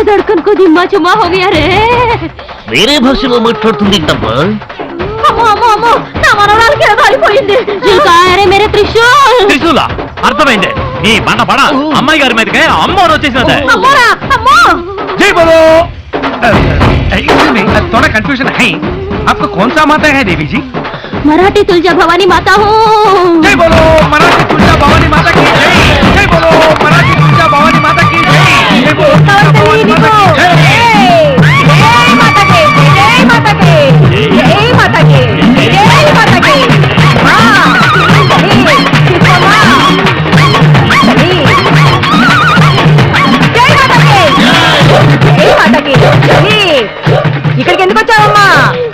धड़कन को दिम्मा चुम्मा हो गया रे వేరే భాషలో మాట్లాడుతుందింటమ్మా मेरे त्रिशूल త్రిశూల అర్థమైంది నీ బండ పడ అమ్మాయి గారి మీదకే అమ్మోరు వచ్చేసినదే जय बोलो थोड़ा कंफ्यूजन है आपको कौन सा माता है देवी जी मराठी तुलजा भवानी माता हूँ जय बोलो मराठी तुलजा भवानी माता की जय जय बोलो मराठी तुलजा भवानी माता की जय जय बोलो भवानी माता की जय जय माता के जय माता के जय माता के जय माता के ఇక్కడికి ఎందుకు వచ్చావమ్మా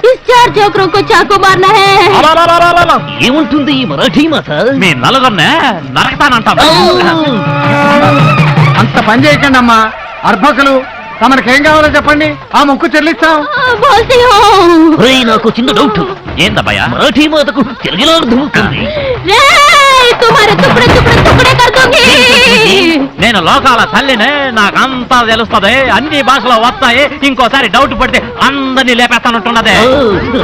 డిశ్చార్జ్ జోకరం को चाकू मारना है ఏముంటుంది ఈ మరాఠీ మాత మీ నలుగురినే నరకతానంటాం అంత పని చేయకండి అమ్మా అర్భకులు తమకేం కావాలో చెప్పండి ఆ మొక్కు చెల్లిస్తాం बोलती हूँ ఒరేయ్, నాకు చిన్న డౌట్ ఏందబ్బయ్యా మరాఠీ మాతకు తెలుగులో అర్థం అవుతుంది रे तुम्हारे टुकड़े टुकड़े टुकड़े कर दूंगी నేను లోకాల తల్లినే నాకంతా తెలుస్తుంది అన్ని భాషలో వస్తాయి ఇంకోసారి డౌట్ పడితే అందరినీ లేపేస్తానంటున్నదే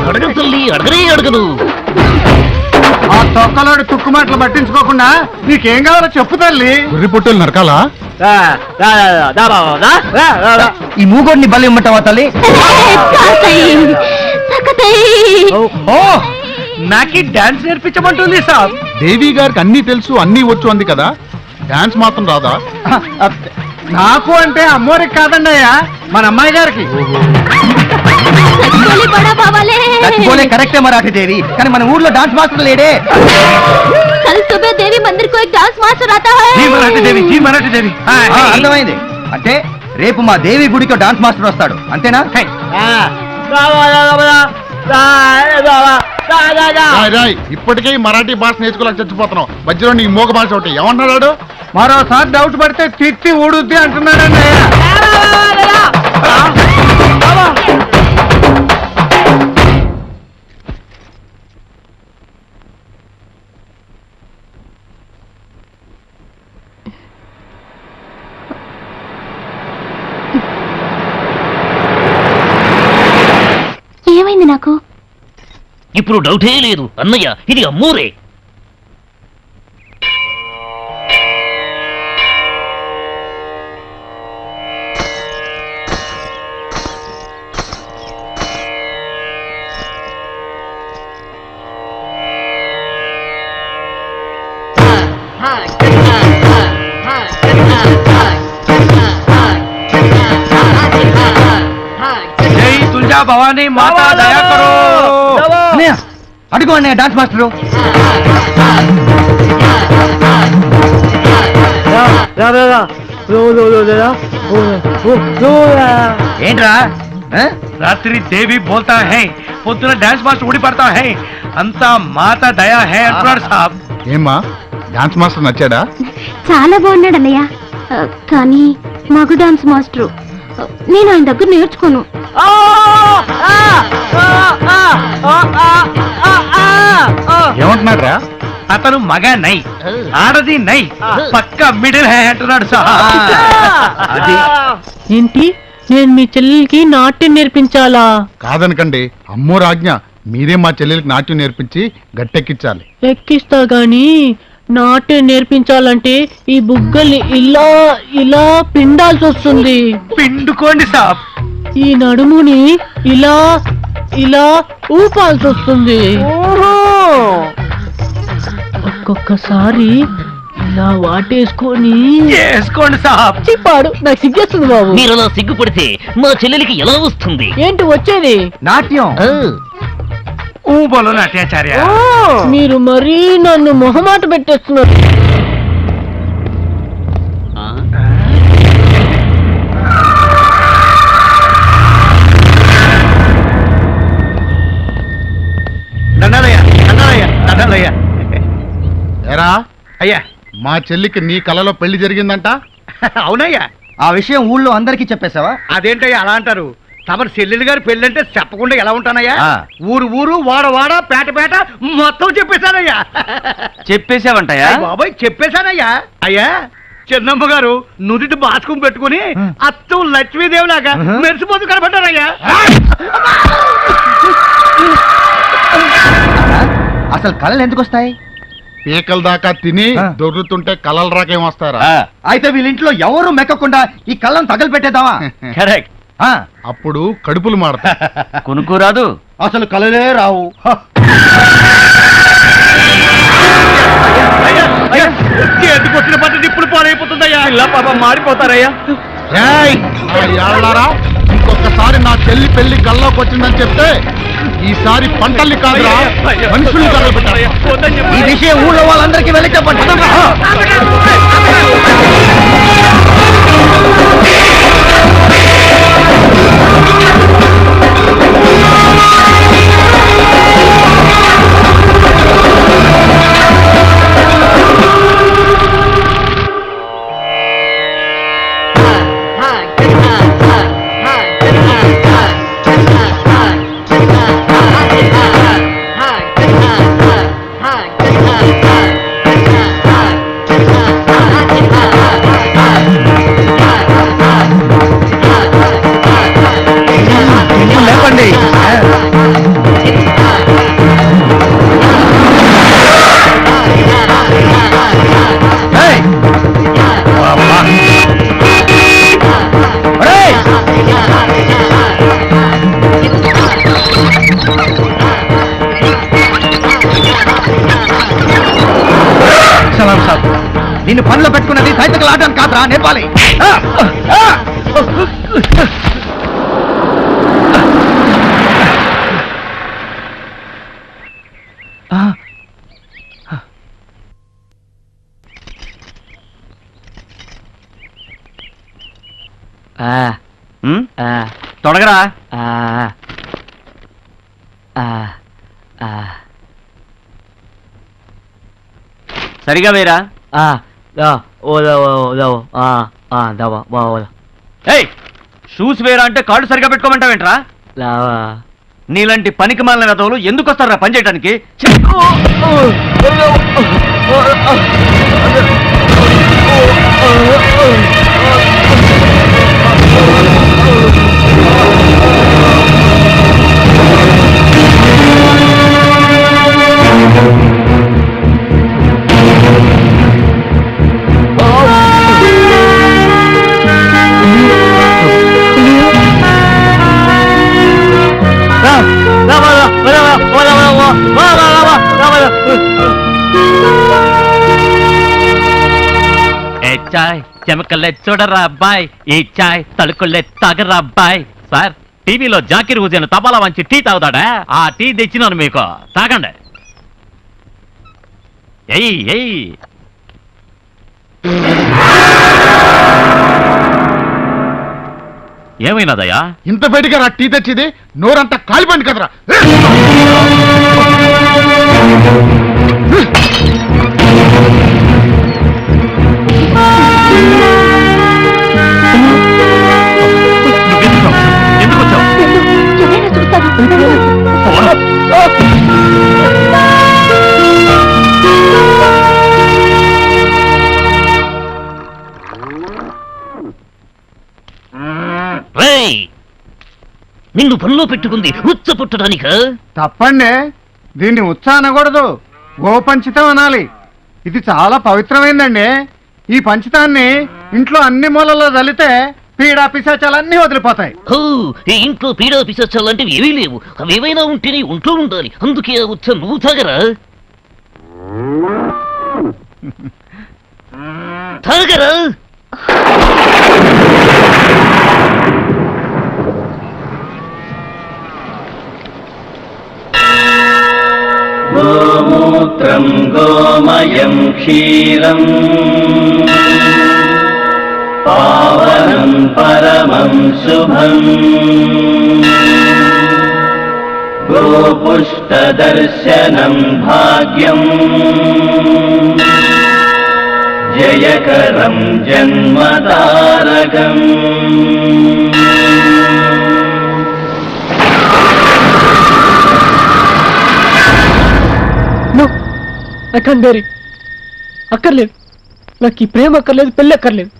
అడగను తల్లి, అడగనే అడగను. ఆ తొక్కలోడు తుక్కు మాటలు పట్టించుకోకుండా నీకేం కావాలో చెప్పు తల్లి గుర్రి పుట్టులు నరకాలా ఈ మూగోడిని బలి ఇమ్మంటావా తల్లి నాకి డాన్స్ నేర్పించమంటుంది సార్ దేవి గారికి అన్ని తెలుసు అన్ని వచ్చు అంది కదా, డాన్స్ మాత్రం రాదా? నాకు అంటే అమ్మోరికి కాదండి అయ్యా మన అమ్మాయి గారికి बोले కరెక్టే మరాఠీ దేవి కానీ మన ఊర్లో డాన్స్ మాస్టర్ లేడే कल सुबह देवी मंदिर को एक डांस मास्टर आता है జీ మరాఠీ దేవి అర్థమైంది అంటే రేపు మా దేవి గుడికి డాన్స్ మాస్టర్ వస్తాడు అంతేనా రాయ్ రాయ్, ఇప్పటికే ఈ మరాఠీ భాష నేర్చుకోలేక చచ్చిపోతున్నాం, మధ్యలో నీ మోగ భాష ఒకటి ఏమన్నాడు? మరోసారి డౌట్ పడితే తిట్టి ఊడుద్ది అంటున్నాడండి అయ్యా ఏమైంది నాకు ఇప్పుడు డౌటే లేదు అన్నయ్య, ఇది అమ్మూరే. జై తుల్జా భవానీ మాతా దయా కరో అడుగు అన్నయ్య డాన్స్ మాస్టరు ఏంట్రా రాత్రి దేవి బోల్తా హై పొద్దున డాన్స్ మాస్టర్ ఊడి పడతా హై అంతా మాతా దయా హై అంటున్నాడు సాబ్ ఏమ్మా, డాన్స్ మాస్టర్ నచ్చాడా? చాలా బాగున్నాడు అన్నయ్య కానీ మగ డాన్స్ మాస్టరు నేను ఆయన దగ్గర నేర్చుకోను ఏమంటున్నాడు రా? అతను మగ నై ఆడది నై పక్క మిడిల్ హై అంటున్నాడు సాబ్ ఏంటి నేను మీ చెల్లెలకి నాట్యం నేర్పించాలా? కాదనకండి, అమ్మో రాజ్ఞ, మీరే మా చెల్లెలకి నాట్యం నేర్పించి గట్టెక్కించాలి. ఎక్కిస్తా గాని నాట్యం నేర్పించాలంటే ఈ బుగ్గల్ని ఇలా ఇలా పిండాల్సి వస్తుంది. పిండుకోండి సాబ్. ఈ నడుముని ఇలా ఇలా ఊపాల్సి వస్తుంది. ఒక్కొక్కసారి ఇలా వాటేసుకొని చేసుకోండి సాబ్. చిప్పాడు నాకు సిగ్గేస్తుంది బాబు. మీరు అలా సిగ్గుపడితే మా చెల్లెలికి ఎలా వస్తుంది? ఏంటి వచ్చేది? నాట్యం ఆ, ఊ బోలో నాట్యాచార్య. మీరు మరీ నన్ను మొహమాట పెట్టేస్తున్నారు. ఎరా అయ్యా, మా చెల్లికి నీ కలలో పెళ్లి జరిగిందంట? అవునయ్యా. ఆ విషయం ఊళ్ళో అందరికీ చెప్పేశావా? అదేంటయ్యా అలా అంటారు? తమ చెల్లెలు గారి పెళ్ళంటే చెప్పకుండా ఎలా ఉంటానయ్యా? ఊరు ఊరు వాడ వాడ పేట పేట మొత్తం చెప్పేశానయ్యా. చెప్పేశావంటయ్యా? బాబాయ్ చెప్పేశానయ్యా. అయ్యా చిన్నమ్మ గారు నుదుటి బాసుకుని పెట్టుకుని అచ్చం లక్ష్మీదేవి లాగా మెరిసిపోతూ కనబడ్డారయ్యా. అసలు కళలు ఎందుకు వస్తాయి? పీకల దాకా తిని దొర్లుతుంటే కలలు రాకేం వస్తారా? అయితే వీళ్ళింట్లో ఎవరు మెక్కకుండా ఈ కళ్ళను తగలపెట్టేద్దామా? కరెక్ట్. అప్పుడు కడుపులు మాడతా. కొనుక్కోరాదు. అసలు కళలే రావు. ఎందుకు వచ్చిన పద్ధతి ఇప్పుడు పాడైపోతుందయ్యా. ఇలా పాపం మారిపోతారయ్యా. ఇంకొకసారి నా చెల్లి పెళ్లి కల్లోకి వచ్చిందని చెప్తే ఈసారి పంటల్ని కాదురా మనుషుల్ని తగలబెట్టారు. ఈ విషయం ఊళ్ళో వాళ్ళందరికీ వెళ్తే లేపండి. సలాం సాబ్, నిన్ను పనిలో పెట్టుకున్నది సైకిల్ ఆడడానికి కాదురా, నేర్పాలి. తొడగరా. సరిగా వేరా. షూస్ వేరా అంటే కాళ్ళు సరిగా పెట్టుకోమంటావేంట్రా? నీలాంటి పనికి మాలిన వెధవులు ఎందుకు వస్తారా పని చేయడానికి? చాయ్ చెమకల్లే చూడరా అబ్బాయి, ఈ చాయ్ తడుకుల్లే తాగరా అబ్బాయి. సార్, టీవీలో జాకిర్ హుసేన్ తపాలా వంచి టీ తాగుతాడా? ఆ టీ తెచ్చినాను మీకు, తాగండి. ఎయ్ ఎయ్. ఏమైనాదయ్యా? ఇంత బయటిగా రా టీ తెచ్చింది, నోరంతా కాలిపోయింది కదరా. ఎందుకు వచ్చావు? నిన్ను పనిలో పెట్టుకుంది ఉచ్చ పుట్టడానిక? తప్పండి, దీన్ని ఉత్స అనకూడదు, గోపంచితం అనాలి. ఇది చాలా పవిత్రమైందండి. ఈ పంచితాన్ని ఇంట్లో అన్ని మూలలో చల్లితే పీడా పిశాచాలన్నీ వదిలిపోతాయి. ఈ ఇంట్లో పీడా పిశాచాలంటివి ఏమీ లేవు. అవేవైనా ఉంటేనే ఒంట్లో ఉండాలి. అందుకే ఆ ఉచ్చ నువ్వు తాగరా. తాగరా. గోమూత్రం గోమయం క్షీరం పావనం పరమం శుభం గోపుష్టదర్శనం భాగ్యం జయకరం జన్మతారకం. అక్కర్లేదు, నాకు ఈ ప్రేమ అక్కర్లేదు, పెళ్ళి అక్కర్లేదు.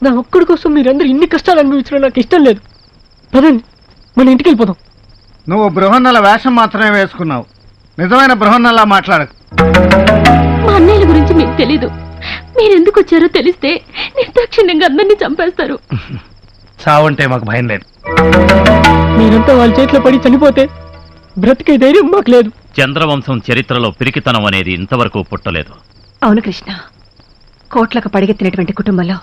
నా ఒక్కడి కోసం మీరందరూ ఇన్ని కష్టాలు అనుభవించడం నాకు ఇష్టం లేదు. పదండి, మన ఇంటికి వెళ్ళిపోదాం. నువ్వు బృహన్నల వేషం మాత్రమే వేసుకున్నావు, నిజమైన బృహన్నలా మాట్లాడకు. మా అన్నయ్యల గురించి మీకు తెలీదు. మీరెందుకు వచ్చారో తెలిస్తే నిర్దాక్షిణ్యంగా అందరినీ చంపేస్తారు. చావంటే మాకు భయం లేదు. మీరంతా వాళ్ళ చేతిలో పడి చనిపోతే బ్రతికే ధైర్యం మాకు లేదు. చంద్రవంశం చరిత్రలో పిరికితనం అనేది ఇంతవరకు పుట్టలేదు. అవును కృష్ణ, కోట్లకు పడిగెత్తినటువంటి కుటుంబంలో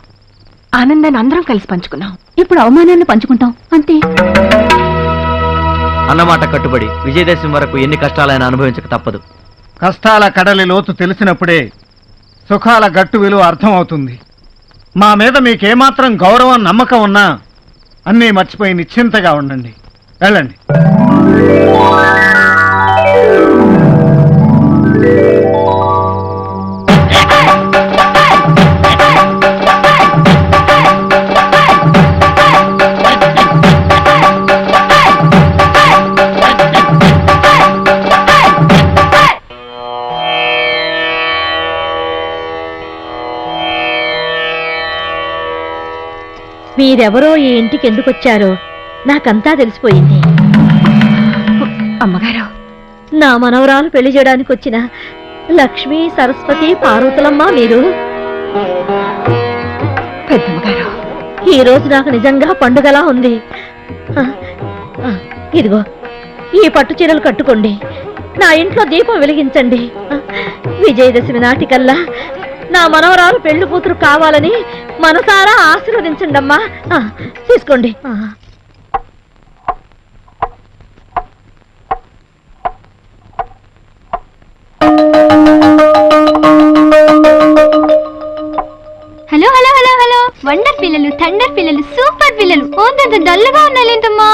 ఆనందాన్ని అందరం కలిసి పంచుకున్నాం. ఇప్పుడు అవమానాన్ని పంచుకుంటాం అంతే. అన్నమాట కట్టుబడి విజయదశమి వరకు ఎన్ని కష్టాలైనా అనుభవించక తప్పదు. కష్టాల కడలి లోతు తెలిసినప్పుడే సుఖాల గట్టు విలువ అర్థమవుతుంది. మా మీద మీకేమాత్రం గౌరవం నమ్మకం ఉన్నా అన్నీ మర్చిపోయి నిశ్చింతగా ఉండండి. వెళ్ళండి. మీరెవరో ఈ ఇంటికి ఎందుకు వచ్చారో నాకంతా తెలిసిపోయింది. అమ్మగారు, నా మనవరాలు పెళ్లి చేయడానికి వచ్చిన లక్ష్మి, సరస్వతి, పార్వతులమ్మ మీరు. పెద్దమ్మగారు, ఈ రోజు నాకు నిజంగా పండుగలా ఉంది. ఇదిగో ఈ పట్టు చీరలు కట్టుకోండి, నా ఇంట్లో దీపం వెలిగించండి. విజయదశమి నాటికల్లా నా మనవరాలు పెళ్లి కూతురు కావాలని మనసారా ఆశీర్వదించండి అమ్మా. తీసుకోండి. Hello hello hello hello, wonder పిల్లలు, థండర్ పిల్లలు, సూపర్ పిల్లలు. ఓంత డల్గా ఉన్నాలేంటమ్మా?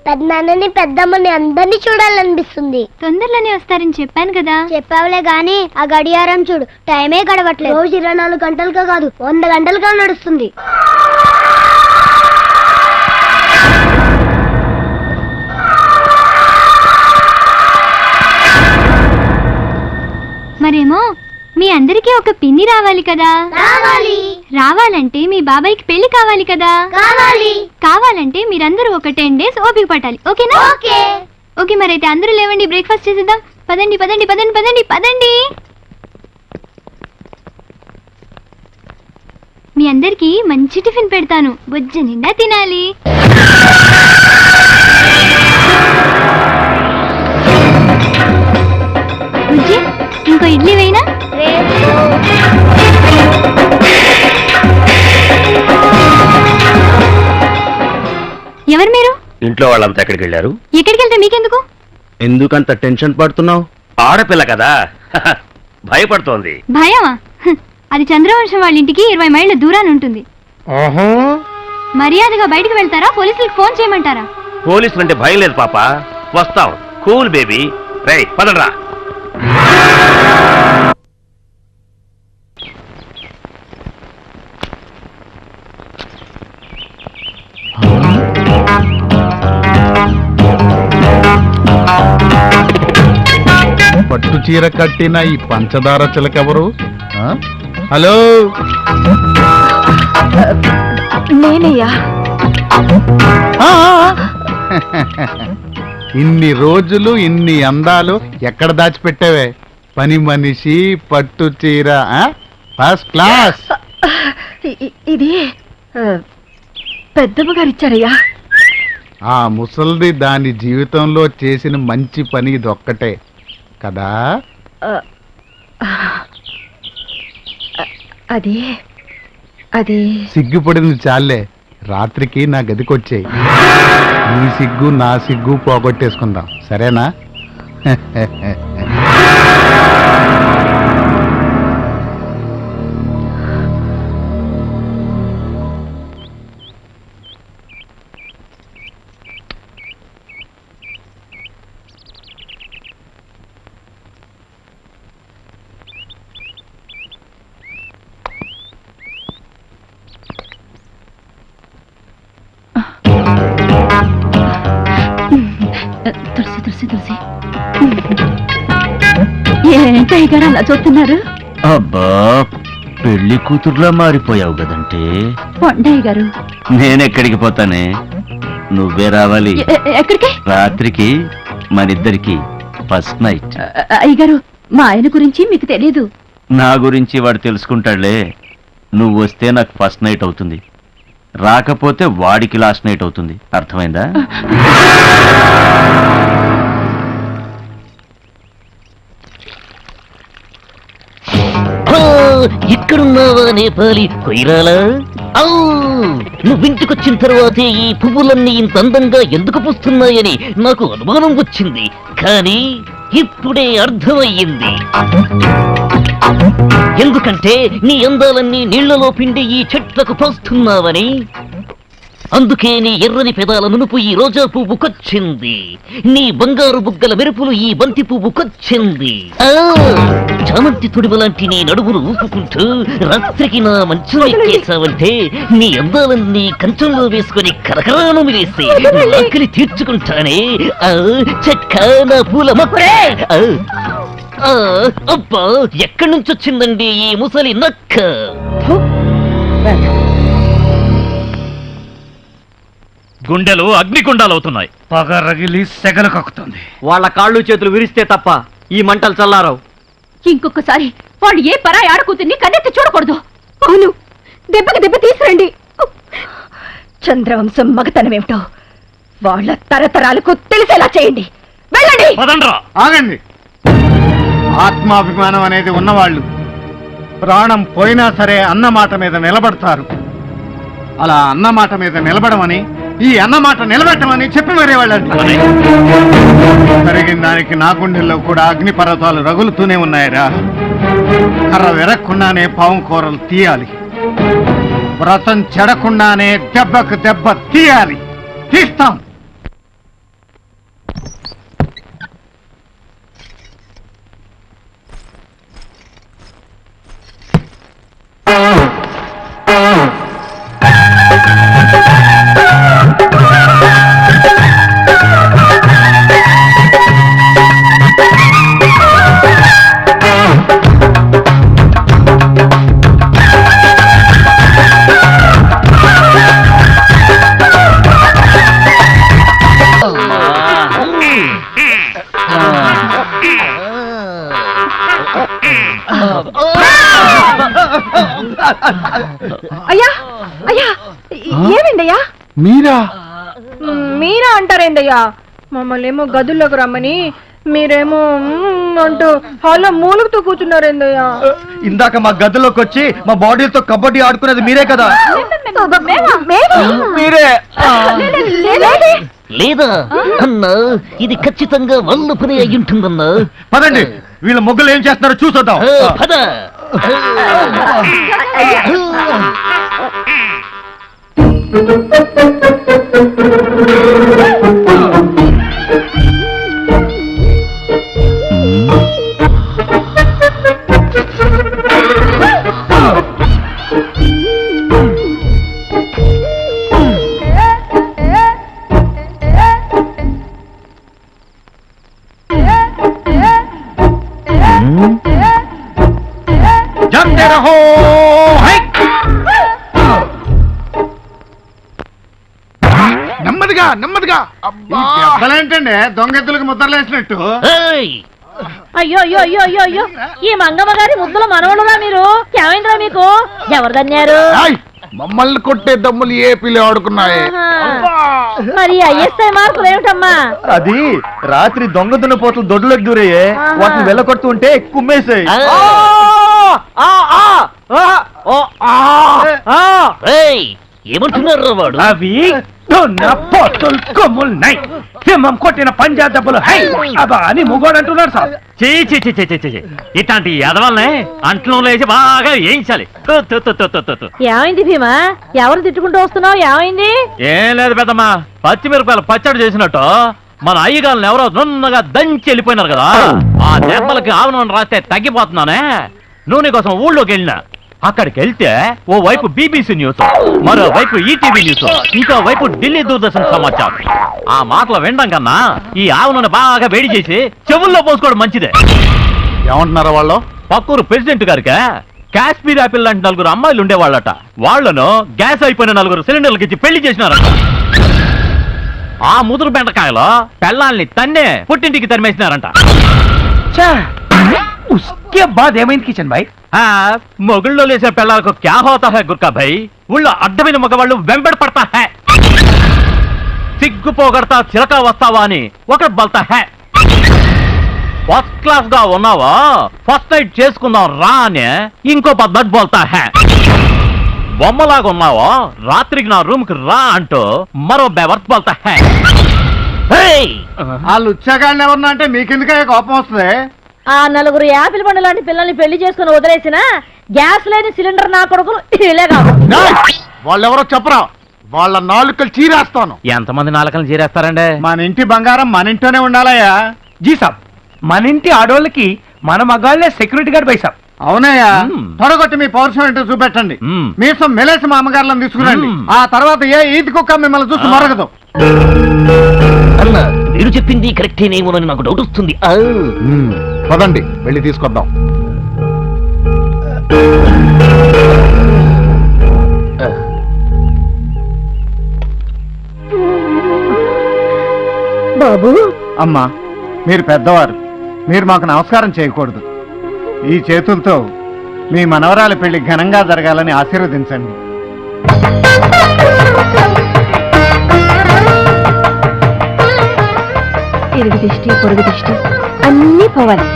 పెద్దనాన్నని పెద్దమ్మని అందరినీ చూడాలనిపిస్తుంది. తొందరలోనే వస్తారని చెప్పాను కదా. చెప్పావులే గాని ఆ గడియారం చూడు, టైమే గడవట్లేదు. రోజు 24 గంటలుగా కాదు 100 గంటలుగా నడుస్తుంది. మరేమో మీ అందరికీ ఒక పిన్ని రావాలి కదా. రావాలంటే మీ బాబాయ్కి పెళ్లి కావాలి కదా. కావాలంటే మీరందరూ ఒక 10 days ఓపిక పట్టాలి. ఓకేనా? ఓకే, మరైతే అందరూ లేవండి, బ్రేక్ఫాస్ట్ చేసేద్దాం. పదండి పదండి పదండి పదండి పదండి. మీ అందరికి మంచి టిఫిన్ పెడతాను, బొజ్జ నిండా తినాలి. బుజ్జి, ఇంకో ఇడ్లీ వేయినా? ఎవరు మీరు? ఇంట్లో వాళ్ళంతా ఎక్కడికి వెళ్ళారు? ఎక్కడికి వెళ్తే మీకెందుకు? ఎందుకంత టెన్షన్ పడుతున్నావు? ఆడపిల్ల కదా, భయపడుతోంది. భయమా? అది చంద్రవంశం వాళ్ళ ఇంటికి 20 మైళ్ళ దూరాన్ని ఉంటుంది. మర్యాదగా బయటకు వెళ్తారా, పోలీసులకు ఫోన్ చేయమంటారా? పోలీసులు అంటే భయం లేదు పాప, వస్తాం. Cool baby. రే పదరా. పట్టు చీర కట్టిన ఈ పంచదార చిలకెవరు? హలో, నేనయ్యా. ఇన్ని రోజులు ఇన్ని అందాలు ఎక్కడ దాచిపెట్టావే? పని మనిషి, పట్టు చీర, ఫస్ట్ క్లాస్. ఇది పెద్దమ్మగారు ఇచ్చారయ్యా. ఆ ముసల్ది దాని జీవితంలో చేసిన మంచి పని ఇదొక్కటే కదా. అది అది సిగ్గుపడింది చాలే, రాత్రికి నా గదికొచ్చేయి. నీ సిగ్గు నా సిగ్గు పోగొట్టేసుకుందాం, సరేనా? తులసి తులసి తులసి, ఏంటయ్య గారు అలా చూస్తున్నారు? అబ్బా, పెళ్లి కూతుర్లా మారిపోయావు కదంటే. కొండయ్య గారు నేనెక్కడికి పోతానే, నువ్వే రావాలి. ఎక్కడికి? రాత్రికి మనిద్దరికి ఫస్ట్ నైట్. అయ్యగారు మా ఆయన గురించి మీకు తెలియదు. నా గురించి వాడు తెలుసుకుంటాడులే. నువ్వు వస్తే నాకు ఫస్ట్ నైట్ అవుతుంది, రాకపోతే వాడికి లాస్ట్ నైట్ అవుతుంది. అర్థమైందా? ఇక్కడున్నావా నేపాలి కొయిరాలా? నువ్వింటికొచ్చిన తర్వాతే ఈ పువ్వులన్నీ ఇంత అందంగా ఎందుకు పూస్తున్నాయని నాకు అనుమానం వచ్చింది, కానీ ఇప్పుడే అర్థమయ్యింది. ఎందుకంటే నీ అందాలన్నీ నీళ్లలో పిండి ఈ చెట్లకు పోస్తున్నావని. అందుకే నీ ఎర్రని పెదాల నునుపు ఈ రోజా పువ్వుకొచ్చింది, నీ బంగారు బుగ్గల మెరుపులు ఈ బంతి పువ్వుకొచ్చింది. చామంతి తొడిమ లాంటి నీ నడుమును ఊపుకుంటూ రాత్రికి నా మంచం ఎక్కేసావంటే నీ అందాలన్నీ కంచంలో వేసుకుని కరకరాను మిలేసి ఆకలి తీర్చుకుంటానే. చెక్క నా పూల మొక్క. అబ్బా, ఎక్కడి నుంచి వచ్చిందండి ఈ ముసలి నక్క? గుండెలు అగ్నిగుండాలవుతున్నాయి. పగ రగిలి సెగలు కక్కుతుంది. వాళ్ళ కాళ్ళు చేతులు విరిస్తే తప్ప ఈ మంటలు చల్లారావు. ఇంకొకసారి వాళ్ళు ఏ పరాయి ఆడకూతుర్ని కన్నెత్తి చూడకూడదు. అవును, దెబ్బకి దెబ్బ తీసురండి. చంద్రవంశం మగతనమేమిటో వాళ్ళ తరతరాలకు తెలిసేలా చేయండి. వెళ్ళండి. ఆగండి. ఆత్మాభిమానం అనేది ఉన్నవాళ్ళు ప్రాణం పోయినా సరే అన్నమాట మీద నిలబడతారు. అలా అన్నమాట మీద నిలబడమని, ఈ అన్నమాట నిలబెట్టమని చెప్పి మరే వాళ్ళు జరిగిన దానికి నా గుండెల్లో కూడా అగ్నిపర్వతాలు రగులుతూనే ఉన్నాయిరా. కర్ర విరక్కుండానే పాము కూరలు తీయాలి, వ్రతం చెడకుండానే దెబ్బకు దెబ్బ తీయాలి. తీస్తాం. అయ్యా అయ్యా, ఏమైందయ్యా? మీరా మీరా అంటారేందయ్యా? మమ్మల్ని ఏమో గదుల్లోకి రమ్మని మీరేమో అంటూ హాల్లో మూలుగుతూ కూర్చున్నారేందయ్యా? ఇందాక మా గదిలోకి వచ్చి మా బాడీలతో కబడ్డీ ఆడుకునేది మీరే కదా? మీరే లేదా అన్నా, ఇది ఖచ్చితంగా వాళ్ళ పని అయి ఉంటుందన్నా. పదండి, వీళ్ళ మొగ్గులు ఏం చేస్తున్నారో చూసొద్దాం. పద. నెమ్మదిగా నెమ్మదిగా. ఏంటండి దొంగెత్తులకు ముద్రలేసినట్టు? అయ్యో అయ్యో అయ్యో అయ్యో అయ్యో, ఈ మంగమ్మ గారి ముద్దుల మనవడురా మీరు. ఏమైందిరా మీకు? ఎవరు దన్నారు? మమ్మల్ని కొట్టే దమ్ములు ఏపీలో ఆడుకున్నాయి. మరి ఐఎస్ఐ మార్కులు ఏమిటమ్మా? అది రాత్రి దొంగ దున్నపోతులు దొడ్లోకి దూరయ్యే, వాటిని వెళ్ళకొడుతూ ఉంటే కుమ్మేసాయి. ఏమంటున్నారు వాడు? అవి దున్నపోతులు కొమ్ములున్నాయి, సింహం కొట్టిన పంజా దెబ్బలు హై అబ్బా అని ముగోడు అంటున్నాడు సార్. ఇట్లాంటి ఎదవల్నే అంట్లో లేచి బాగా వేయించాలి. ఏమైంది భీమా? ఎవరు తిట్టుకుంటూ వస్తున్నావు? ఏమైంది? ఏం లేదు పెద్దమ్మా, పచ్చిమిరపకాయలు పచ్చడి చేసినట్టు మన అయ్యగాళ్ళని ఎవరో నున్నగా దంచి వెళ్ళిపోయినారు కదా. ఆ దెబ్బలకి ఆవును రాస్తే తగ్గిపోతున్నానే. నూనె కోసం ఊళ్ళోకి వెళ్ళినా, అక్కడికి వెళ్తే ఓ వైపు బీబీసీ న్యూస్, మరో వైపు ఈటీవీ న్యూస్, ఇంకో వైపు ఢిల్లీ దూరదర్శన్ సమాచారం. ఆ మాటలు వినడం కన్నా ఈ ఆవును బాగా వేడి చేసి చెవుల్లో పోసుకోవడం మంచిదే. ఏమంటున్నారా వాళ్ళు? పక్కూరు ప్రెసిడెంట్ గారికి కాశ్మీర్ యాపిల్ లాంటి 4 అమ్మాయిలు ఉండేవాళ్ళట. వాళ్ళను గ్యాస్ అయిపోయిన 4 సిలిండర్లకి ఇచ్చి పెళ్లి చేసినారట. ఆ ముదురు బెండకాయలో పెళ్ళాల్ని తన్నే పుట్టింటికి తరిమేసినారంట. उसके बाद ఏమైంది కిషన్ భాయ్? మొగుళ్ళో లేసిన పెళ్ళాలకు క్యా హోతా హై గుర్కా భాయ్. ఊళ్ళో అడ్డమైన మగవాళ్ళు వెంబడి పడతా హై. సిగ్గు పోగొడతా చిలక వస్తావా అని ఒకటి బల్తా హై. ఫస్ట్ క్లాస్ గా ఉన్నావా, ఫస్ట్ నైట్ చేసుకుందాం రా అని ఇంకో పద్ధతి బోల్తా హై. బొమ్మలాగా ఉన్నావా, రాత్రికి నా రూమ్ కి రా అంటూ మరో బెవర్త్ బోల్తా హై. వాళ్ళు ఉచ్చాగాడిని ఎవరన్నా అంటే మీకెందుకే కోపం వస్తుంది? ఆ 4 యాపిల్ పండు లాంటి పిల్లల్ని పెళ్లి చేసుకుని వదిలేసిన గ్యాస్ లేని సిలిండర్ నా కొడుకులు ఇలే కాదు. వాళ్ళెవరో చెప్పరా, వాళ్ళ నాలుకలు చీరేస్తాను. ఎంతమంది నాలుకలు చీరేస్తారండి? మన ఇంటి బంగారం మన ఇంట్లోనే ఉండాలయ్యా. జీ సాబ్, మన ఇంటి ఆడోళ్ళకి మన మగాళ్ళే సెక్యూరిటీ గార్డ్ బై సాబ్. అవునయ్యా, తొడగొట్టి మీ పౌరుషం ఏంటో చూపెట్టండి. మీసం మెలేసి మా అమ్మగారులను తీసుకురండి. ఆ తర్వాత ఏ ఈది కుక్క మిమ్మల్ని చూసి మొరగదు. అన్న మీరు చెప్పింది కరెక్టేనేమోనని నాకు డౌట్ వస్తుంది. పదండి వెళ్ళి తీసుకొద్దాం. బాబు, అమ్మా మీరు పెద్దవారు, మీరు మాకు నమస్కారం చేయకూడదు. ఈ చేతులతో మీ మనవరాలి పెళ్లి ఘనంగా జరగాలని ఆశీర్వదించండి. ఇరుగు దిష్టి పొరుగు దిష్టి అన్నీ పోవాలి.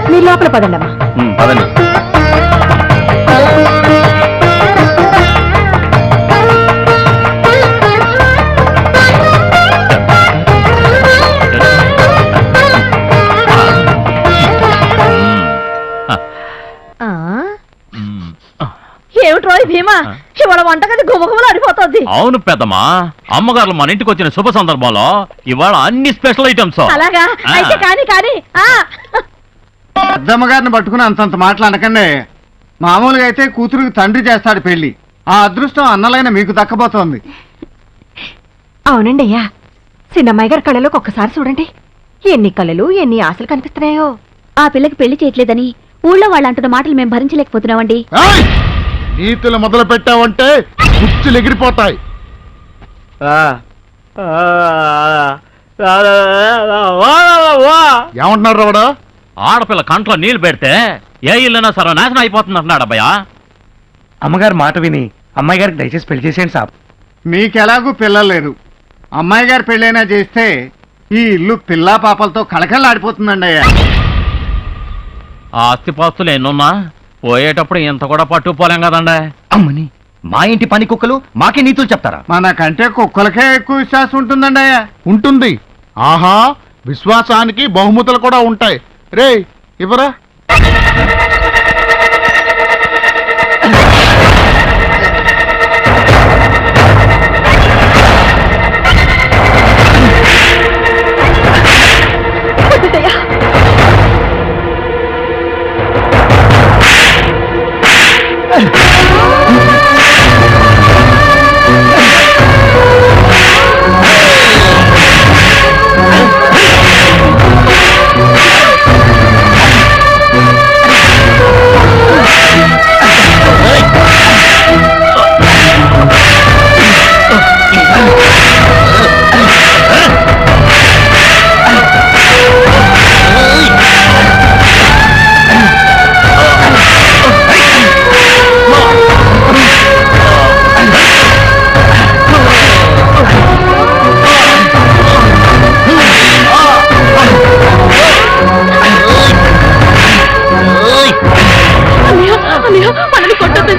మీరు లోపల పదండమ్మా. పదండి. ఏమిట్రో భీమా, ఇవాళ వంటగది గుమగుమలు అడిపోతుంది. అవును పెద్దమ్మా, అమ్మగారు మన ఇంటికి వచ్చిన శుభ సందర్భంలో ఇవాళ అన్ని స్పెషల్ ఐటమ్స్. అలాగా అయితే కానీ కానీ పెద్దమ్మగారిని పట్టుకుని అంతంత మాట్లాడకండి. మామూలుగా అయితే కూతురికి తండ్రి చేస్తాడు పెళ్లి. ఆ అదృష్టం అన్నలైన మీకు దక్కబోతోంది. అవునండి అయ్యా, చిన్నమ్మాయి గారి కళ్ళలోకి ఒక్కసారి చూడండి. ఎన్ని కళలు ఎన్ని ఆశలు కనిపిస్తున్నాయో. ఆ పిల్లకి పెళ్లి చేయట్లేదని ఊళ్ళో వాళ్ళు అంటున్న మాటలు మేము భరించలేకపోతున్నామండి. నీతులు మొదలు పెట్టావంటే గుచ్చులు ఎగిరిపోతాయి. ఏమంటున్నారు రావడా? ఆడపిల్ల కంట్లో నీళ్లు పెడితే ఏ ఇల్లైనా సర్వనాశనం అయిపోతుంది అంటున్నాడు అబ్బాయా. అమ్మగారు మాట విని అమ్మాయి గారికి దయచేసి పెళ్లి చేసేయండి సాబ్. మీకెలాగూ పిల్లలు లేరు. అమ్మాయి గారి పెళ్ళైనా చేస్తే ఈ ఇల్లు పిల్లా పాపలతో కళకళలాడిపోతుందండి అయ్యా. ఆ ఆస్తిపాస్తులు ఎన్నున్నా పోయేటప్పుడు ఇంత కూడా పట్టుకుపోలేం కదండి. అమ్మని, మా ఇంటి పని కుక్కలు మాకే నీతులు చెప్తారా? మనకంటే కుక్కలకే ఎక్కువ విశ్వాసం ఉంటుందండి అయ్యా. ఉంటుంది. ఆహా, విశ్వాసానికి బహుమతులు కూడా ఉంటాయి. రే ఇవ్వరా.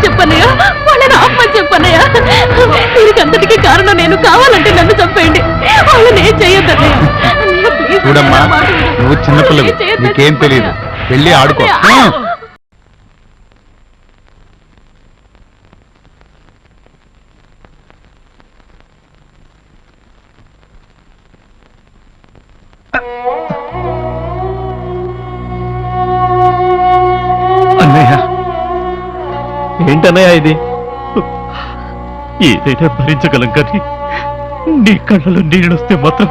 చెప్పన్నయ్యా, వాళ్ళని ఆపమని చెప్పన్నయ్యా. దీనికంతటికీ కారణం నేను. కావాలంటే నన్ను చంపేయండి, వాళ్ళని ఏం చేయొద్దన్నయ్య. చూడమ్మా, నువ్వు చిన్నపిల్లవి, నీకేం తెలియదు. వెళ్ళి ఆడుకో. అన్నయ్య, ఏంటన్నయ్య ఇది? ఏదైనా భరించగలం కానీ నీ కళ్ళలో నీళ్ళొస్తే మాత్రం